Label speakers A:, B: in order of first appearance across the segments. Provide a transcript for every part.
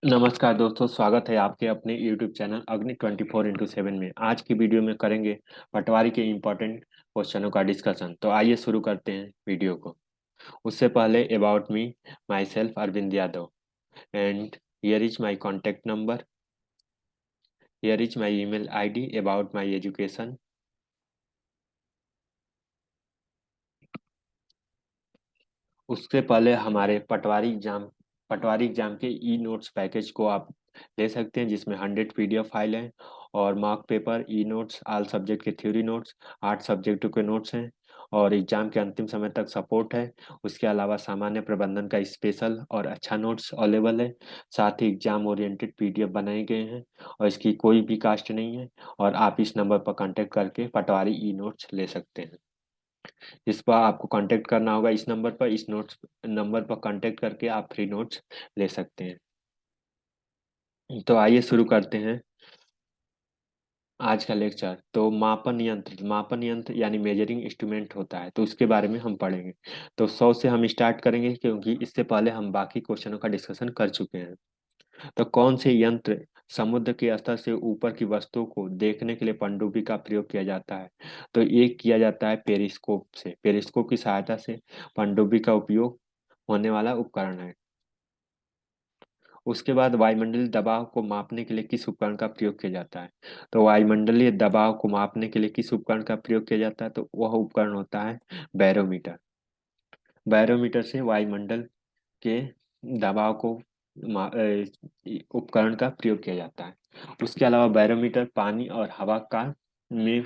A: नमस्कार दोस्तों, स्वागत है आपके अपने YouTube चैनल अग्नि 24x7 में। आज की वीडियो में करेंगे पटवारी के इम्पोर्टेंट क्वेश्चनों का डिस्कशन। तो आइए शुरू करते हैं वीडियो को। उससे पहले about me, myself Arvind Yadav, and here is my contact number, here is my email ID, about my education. उससे पहले हमारे पटवारी एग्जाम के ई नोट्स पैकेज को आप ले सकते हैं, जिसमें 100 PDF फाइल हैं और mark paper, e notes, all subject के थ्योरी नोट्स, 8 सब्जेक्टों के नोट्स हैं और एग्जाम के अंतिम समय तक सपोर्ट है। उसके अलावा सामान्य प्रबंधन का स्पेशल और अच्छा नोट्स अवेलेबल है। साथ ही एग्जाम ओरिएंटेड PDF बनाए गए हैं और इसकी कोई भी कास्ट नहीं है। और आप इस नंबर पर कांटेक्ट करके पटवारी ई नोट्स ले सकते हैं। इस पर आपको कांटेक्ट करना होगा इस नंबर पर। इस नोट्स नंबर पर कांटेक्ट करके आप फ्री नोट्स ले सकते हैं। तो आइए शुरू करते हैं आज का लेक्चर। तो मापन यंत्र यानी मेजरिंग इंस्ट्रूमेंट होता है, तो उसके बारे में हम पढ़ेंगे। तो 100 से हम स्टार्ट करेंगे, क्योंकि इससे पहले हम बाकी क्वेश्चनों का डिस्कशन कर चुके हैं। तो कौन से यंत्र समुद्र के स्तर से ऊपर की वस्तुओं को देखने के लिए पनडुब्बी का प्रयोग किया जाता है? तो एक किया जाता है पेरिस्कोप से। पेरिस्कोप की सहायता से पनडुब्बी का उपयोग होने वाला उपकरण है। उसके बाद वायुमंडलीय दबाव को मापने के लिए किस उपकरण का प्रयोग किया जाता है? तो वायुमंडलीय दबाव को मापने के लिए किस उपकरण का प्रयोग किया जाता है? तो वह उपकरण होता है बैरोमीटर। बैरोमीटर से वायुमंडल के दबाव को उपकरण का प्रयोग किया जाता है। उसके अलावा बैरोमीटर पानी और हवा का में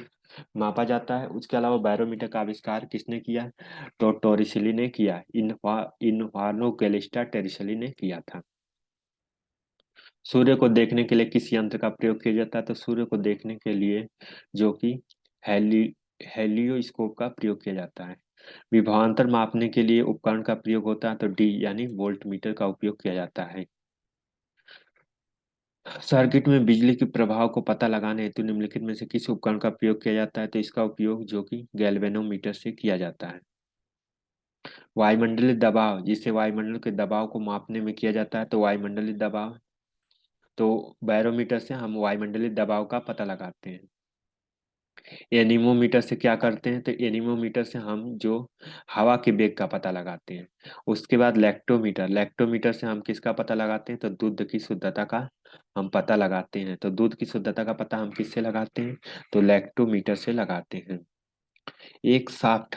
A: मापा जाता है। उसके अलावा बैरोमीटर का आविष्कार किसने किया? तो टोरिसेली ने किया। इन्फानो कैलिस्टा टेरिसेली ने किया था। सूर्य को देखने के लिए किस यंत्र का प्रयोग किया जाता है? तो सूर्य को देखने के लिए जो कि हेली हेलियोस्कोप का प्रयोग किया जाता है। विभवांतर मापने के लिए उपकरण का प्रयोग होता है, तो डी यानी वोल्ट मीटर का उपयोग किया जाता है। सर्किट में बिजली के प्रभाव को पता लगाने हेतु निम्नलिखित में से किस उपकरण का प्रयोग किया जाता है? तो इसका उपयोग जो कि गैल्वेनोमीटर से किया जाता है। वायुमंडलीय दबाव, जिसे वायुमंडल के दबाव को मापने में किया जाता है, तो वायुमंडलीय दबाव, तो बैरोमीटर से हम वायुमंडलीय दबाव का पता लगाते हैं। एनीमोमीटर से क्या करते हैं? तो एनीमोमीटर से हम जो हवा के वेग का पता लगाते हैं। उसके बाद लैक्टोमीटर, लैक्टोमीटर से हम किसका पता लगाते हैं? तो दूध की शुद्धता का हम पता लगाते हैं। तो दूध की शुद्धता का पता हम किससे लगाते हैं? तो लैक्टोमीटर से लगाते हैं। एक शाफ्ट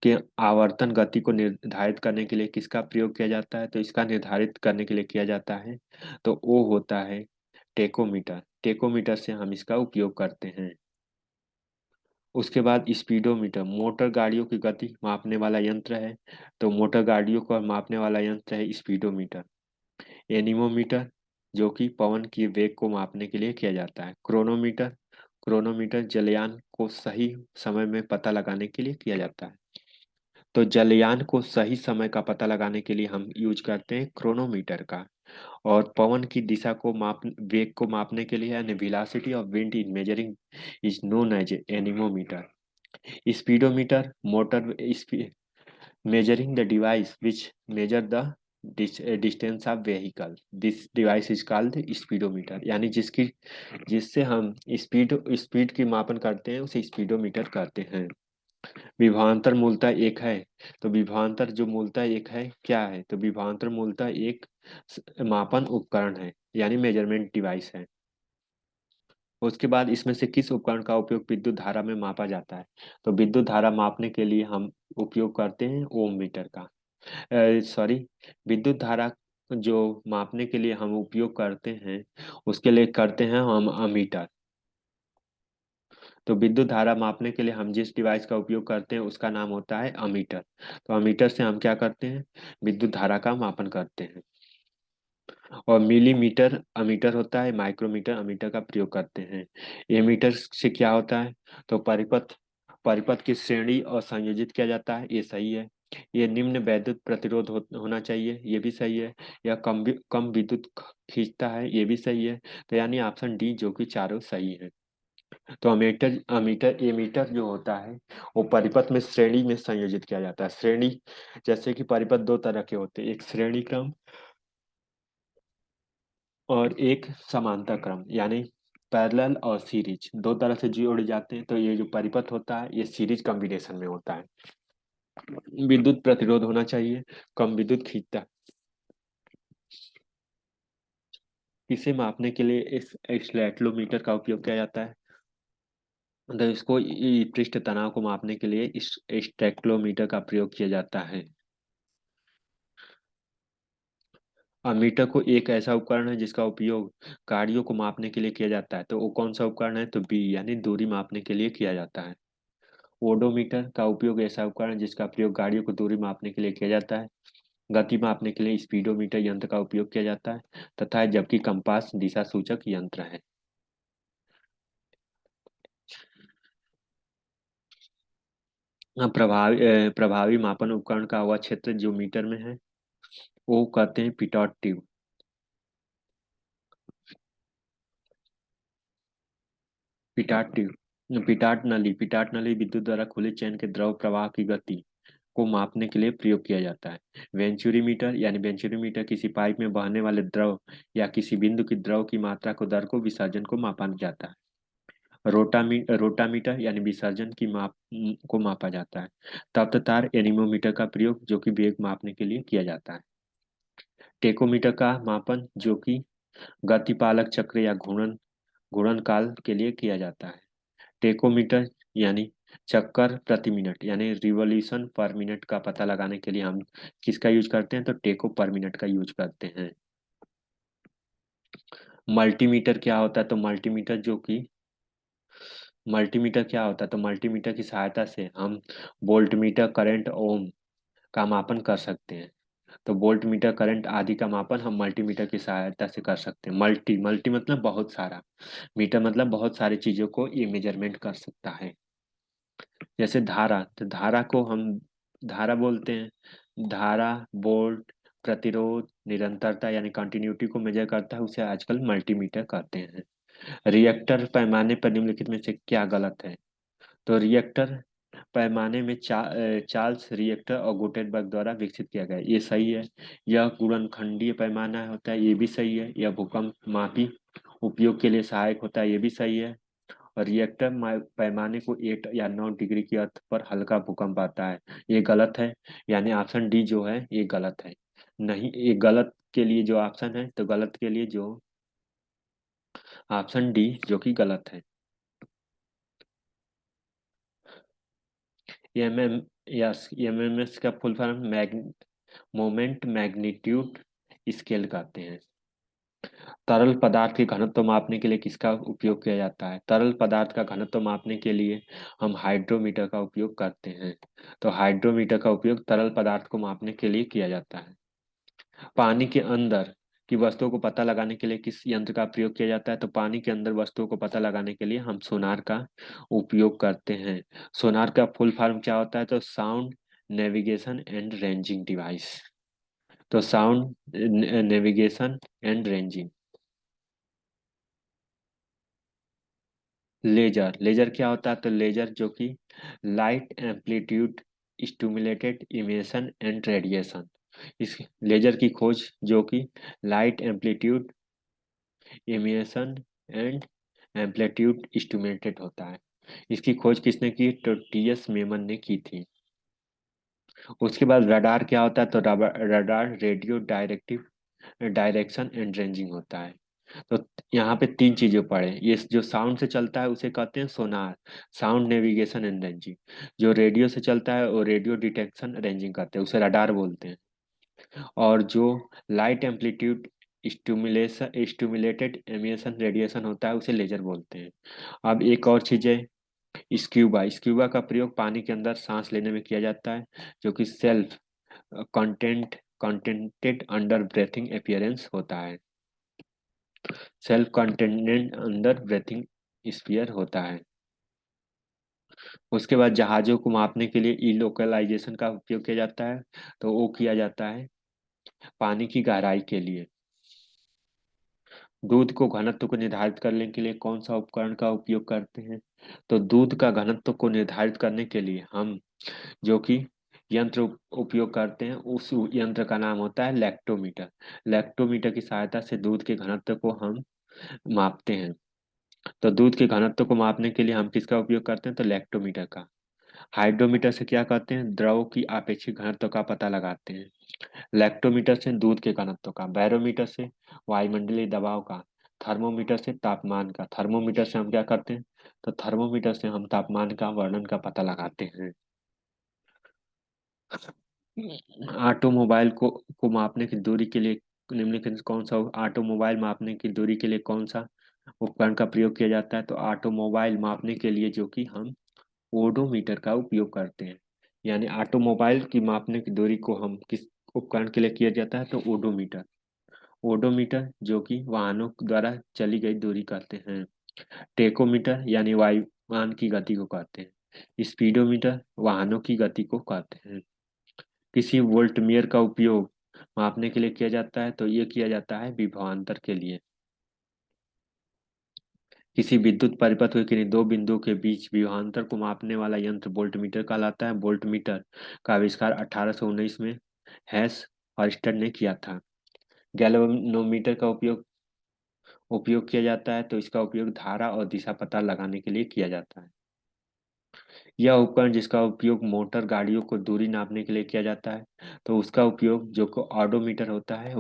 A: के आवर्तन गति को निर्धारित करने के लिए किसका प्रयोग किया जाता है? तो इसका निर्धारित करने के लिए किया जाता है, तो वो होता है टेकोमीटर। टेकोमीटर से हम इसका उपयोग करते हैं। उसके बाद स्पीडोमीटर, मोटर गाड़ियों की गति मापने वाला यंत्र है। तो मोटर गाड़ियों को मापने वाला यंत्र है स्पीडोमीटर। एनीमोमीटर, जो कि पवन की वेग को मापने के लिए किया जाता है। क्रोनोमीटर, क्रोनोमीटर जलयान को सही समय में पता लगाने के लिए किया जाता है। तो जलयान को सही समय का पता लगाने के लिए हम यूज करते हैं क्रोनोमीटर का। और पवन की दिशा को वेग को मापने के लिए यानी velocity of wind in measuring is known as anemometer. Speedometer, motor measuring the device which measure the distance of vehicle. This device is called speedometer, यानी जिससे हम स्पीड की मापन करते हैं उसे स्पीडोमीटर कहते हैं। विभवांतर मूलतः एक है। तो विभवांतर जो मूलतः एक है क्या है? तो विभवांतर मूलतः एक मापन उपकरण है, यानी मेजरमेंट डिवाइस है। उसके बाद इसमें से किस उपकरण का उपयोग विद्युत धारा में मापा जाता है? तो विद्युत धारा मापने के लिए हम उपयोग करते हैं ओम मीटर का। सॉरी, विद्युत धारा जो मापने के लिए हम उपयोग करते हैं उसके लिए करते हैं हम अमीटर। तो विद्युत धारा मापने के लिए हम जिस डिवाइस का उपयोग करते हैं उसका नाम होता है अमीटर। तो अमीटर से हम क्या करते हैं? विद्युत धारा का मापन करते हैं। और मिलीमीटर अमीटर होता है, माइक्रोमीटर अमीटर का प्रयोग करते हैं। एमीटर से क्या होता है? तो परिपथ परिपथ की श्रेणी और संयोजित किया जाता है, ये सही है। ये निम्न वैद्युत प्रतिरोध होना चाहिए, ये भी सही है। यह कम विद्युत खींचता है, ये भी सही है। तो यानी ऑप्शन डी जो कि चारों सही है। तो अमीटर अमीटर एमीटर जो होता है वो परिपथ में श्रेणी में संयोजित किया जाता है। श्रेणी, जैसे कि परिपथ दो तरह के होते हैं, एक श्रेणी क्रम और एक समांतर क्रम यानी पैरेलल और सीरीज दो तरह से जोड़े जाते हैं। तो ये जो परिपथ होता है ये सीरीज कॉम्बिनेशन में होता है। विद्युत प्रतिरोध होना चाहिए, कम विद्युत खींचता है। इसे मापने के लिए इस एक्सलेटरोमीटर का उपयोग किया जाता है। तो इसको पृष्ठ तनाव को मापने के लिए इस स्टेक्लोमीटर का प्रयोग किया जाता है। अमीटर को एक ऐसा उपकरण है जिसका उपयोग कार्यों को मापने के लिए किया जाता है। तो वो कौन सा उपकरण है? तो बी यानी दूरी मापने के लिए किया जाता है। ओडोमीटर का उपयोग ऐसा उपकरण है जिसका प्रयोग गाड़ियों को दूरी मापने के लिए किया जाता है। गति मापने के लिए स्पीडोमीटर यंत्र का उपयोग किया जाता है तथा जबकि कंपास दिशा सूचक यंत्र है। प्रभावी मापन उपकरण का वह क्षेत्र जो मीटर में है वो कहते हैं पिटॉट ट्यूब। पिटाट ट्यूब, पिटाट नली विद्युत द्वारा खुले चयन के द्रव प्रवाह की गति को मापने के लिए प्रयोग किया जाता है। वेंचुरीमीटर किसी पाइप में बहने वाले द्रव या किसी बिंदु की द्रव की मात्रा को दर को विसर्जन को मापा जाता है। रोटामीटर यानी विसर्जन की माप को मापा जाता है। तप्त तार एनीमोमीटर का प्रयोग जो कि वेग मापने के लिए किया जाता है। टेकोमीटर का मापन जो कि गतिपालक चक्र या घूर्णन घूर्णन काल के लिए किया जाता है। टेकोमीटर यानी चक्कर प्रति मिनट यानी रिवॉल्यूशन पर मिनट का पता लगाने के लिए हम किसका यूज करते हैं? तो टेको पर मिनट का यूज करते हैं। मल्टीमीटर क्या होता है? तो मल्टीमीटर क्या होता है? तो मल्टीमीटर की सहायता से हम वोल्टमीटर, करंट, ओम का मापन कर सकते हैं। तो वोल्ट मीटर, करंट आदि का मापन हम मल्टीमीटर की सहायता से कर सकते हैं। मल्टी मल्टी मतलब बहुत सारा, मीटर मतलब बहुत सारी चीजों को ये मेजरमेंट कर सकता है। जैसे धारा, तो धारा को हम धारा बोलते हैं। धारा, वोल्ट, प्रतिरोध, निरंतरता यानी कंटिन्यूटी को मेजर करता है, उसे आजकल मल्टीमीटर कहते हैं। रिएक्टर पैमाने पर निम्नलिखित में से क्या गलत है? तो रिएक्टर पैमाने में चार्ल्स रिएक्टर और गुटेनबर्ग द्वारा विकसित किया गया, ये सही है। यह गुणनखंडीय पैमाना होता है, ये भी सही है। यह भूकंप मापी उपयोग के लिए सहायक होता है, ये भी सही है। और रिएक्टर पैमाने को 8 या 9 डिग्री की अर्थ पर हल्का भूकंप आता है, ये गलत है। यानी ऑप्शन डी जो है ये गलत है। नहीं, ये गलत के लिए जो ऑप्शन है, तो गलत के लिए जो ऑप्शन डी जो कि गलत है। एम एम यस, एमएमएस का full form moment magnitude scale कहते हैं। तरल पदार्थ के घनत्व मापने के लिए किसका उपयोग किया जाता है? तरल पदार्थ का घनत्व मापने के लिए हम हाइड्रोमीटर का उपयोग करते हैं। तो हाइड्रोमीटर का उपयोग तरल पदार्थ को मापने के लिए किया जाता है। पानी के अंदर की वस्तुओं को पता लगाने के लिए किस यंत्र का प्रयोग किया जाता है? तो पानी के अंदर वस्तुओं को पता लगाने के लिए हम सोनार का उपयोग करते हैं। सोनार का फुल फॉर्म क्या होता है? तो sound navigation and ranging device. तो sound navigation and ranging. Laser, laser क्या होता है? तो लेजर जो कि light amplitude stimulated emission and radiation. इस लेजर की खोज जो कि light amplitude emission and amplitude stimulated होता है। इसकी खोज किसने की? तो टीएस मेमन ने की थी। उसके बाद रडार क्या होता है? तो radar radio directive direction and ranging होता है। तो यहाँ पे तीन चीजें पढ़े। ये जो साउंड से चलता है उसे कहते हैं सोनार, साउंड नेविगेशन एंड रेंजिंग। जो रेडियो से चलता है वो रेडियो डिटेक्शन रेंजिंग कहते हैं, उसे रडार बोलते हैं। और जो light amplitude stimulated emission radiation होता है उसे लेजर बोलते हैं। अब एक और चीज है, स्क्यूबा। स्क्यूबा का प्रयोग पानी के अंदर सांस लेने में किया जाता है, जो कि self contented under breathing appearance होता है। सेल्फ कंटेनेंट अंडर ब्रेथिंग स्पीयर होता है। उसके बाद जहाजों को मापने के लिए ई लोकलाइजेशन का उपयोग किया जाता है। तो वो किया जाता है पानी की गहराई के लिए। दूध को घनत्व को निर्धारित करने के लिए कौन सा उपकरण का उपयोग करते हैं? तो दूध का घनत्व को निर्धारित करने के लिए हम जो कि यंत्र उपयोग करते हैं, उस यंत्र का नाम होता है लैक्टोमीटर। लैक्टोमीटर की सहायता से दूध के घनत्व को हम मापते हैं। तो दूध के घनत्व को मापने के लिए हम किसका उपयोग करते हैं? तो लैक्टोमीटर का। हाइड्रोमीटर से क्या करते हैं? द्रव की आपेक्षिक घनत्व का पता लगाते हैं। लैक्टोमीटर से दूध के घनत्व का। बैरोमीटर से वायुमंडलीय दबाव का। थर्मोमीटर से तापमान का। थर्मोमीटर से हम क्या करते हैं? तो थर्मोमीटर से हम तापमान का वर्णन का पता लगाते हैं। ऑटोमोबाइल को मापने की दूरी के लिए निम्नलिखित में कौन सा ऑटोमोबाइल मापने की दूरी के लिए कौन सा उपकरण का प्रयोग किया जाता है? तो ऑटोमोबाइल मापने के लिए जो कि हम ओडोमीटर का उपयोग करते हैं। यानी ऑटोमोबाइल की मापने की दूरी को हम किस उपकरण के लिए किया जाता है? तो ओडोमीटर। ओडोमीटर जो कि वाहनों द्वारा चली गई दूरी कहते हैं। टेकोमीटर यानी वायुयान की गति को कहते हैं। स्पीडोमीटर वाहनों की गति को कहते हैं। किसी वोल्टमीटर का उपयोग मापने के लिए किया जाता है, तो ये किया जाता है विभवांतर के लिए। किसी विद्युत परिपथ के किन्हीं दो बिंदुओं के बीच विभवांतर को मापने वाला यंत्र वोल्टमीटर कहलाता है। वोल्टमीटर का आविष्कार 1819 में हैस हॉरिस्टर ने किया था। गैल्वेनोमीटर का उपयोग किया जाता है, तो इसका उपयोग धारा और दिशा पता लगाने के लिए किया जाता है। यह उपकरण जिसका उपयोग मोटर गाड़ियों को दूरी नापने के लिए किया जाता है, तो उसका उपयोग जो को ऑडोमीटर होता है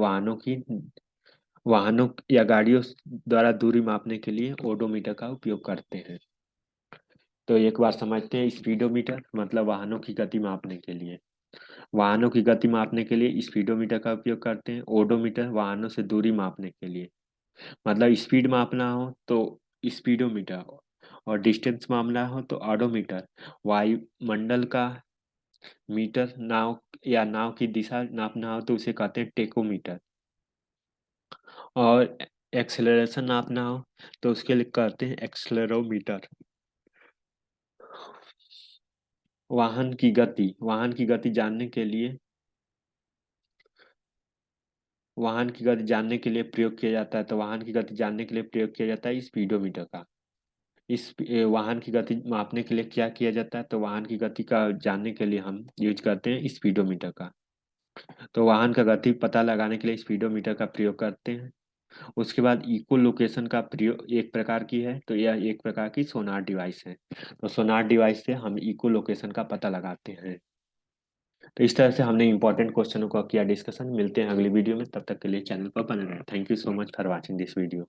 A: वाहनों या गाड़ियों द्वारा दूरी मापने के लिए ओडोमीटर का उपयोग करते हैं। तो एक बार समझते हैं, स्पीडोमीटर मतलब वाहनों की गति मापने के लिए। वाहनों की गति मापने के लिए स्पीडोमीटर का उपयोग करते हैं। ओडोमीटर वाहनों से दूरी मापने के लिए, मतलब स्पीड मापना हो तो स्पीडोमीटर, और डिस्टेंस मापना हो तो ऑडोमीटर। वायुमंडल का मीटर, नाव या नाव की दिशा नापना हो तो उसे कहते हैं टेकोमीटर। और एक्सेलरेशन नापना हो तो उसके लिए कहते हैं एक्सेलेरोमीटर। वाहन की गति जानने के लिए वाहन की गति जानने के लिए प्रयोग किया जाता है, तो वाहन की गति जानने के लिए प्रयोग किया जाता है स्पीडोमीटर का। वाहन की गति मापने के लिए क्या किया जाता है? तो वाहन की गति का जानने के लिए हम यूज करते हैं स्पीडोमीटर का। तो वाहन का गति पता लगाने के लिए स्पीडोमीटर का प्रयोग करते हैं। उसके बाद इको लोकेशन का प्रयोग एक प्रकार की है, तो यह एक प्रकार की सोनार डिवाइस है। तो सोनार डिवाइस से हम इको लोकेशन का पता लगाते हैं। तो इस तरह से हमने इंपॉर्टेंट क्वेश्चनों का किया डिस्कशन। मिलते हैं अगली वीडियो में, तब तक के लिए चैनल पर बने रहें। Thank you so much for watching this video.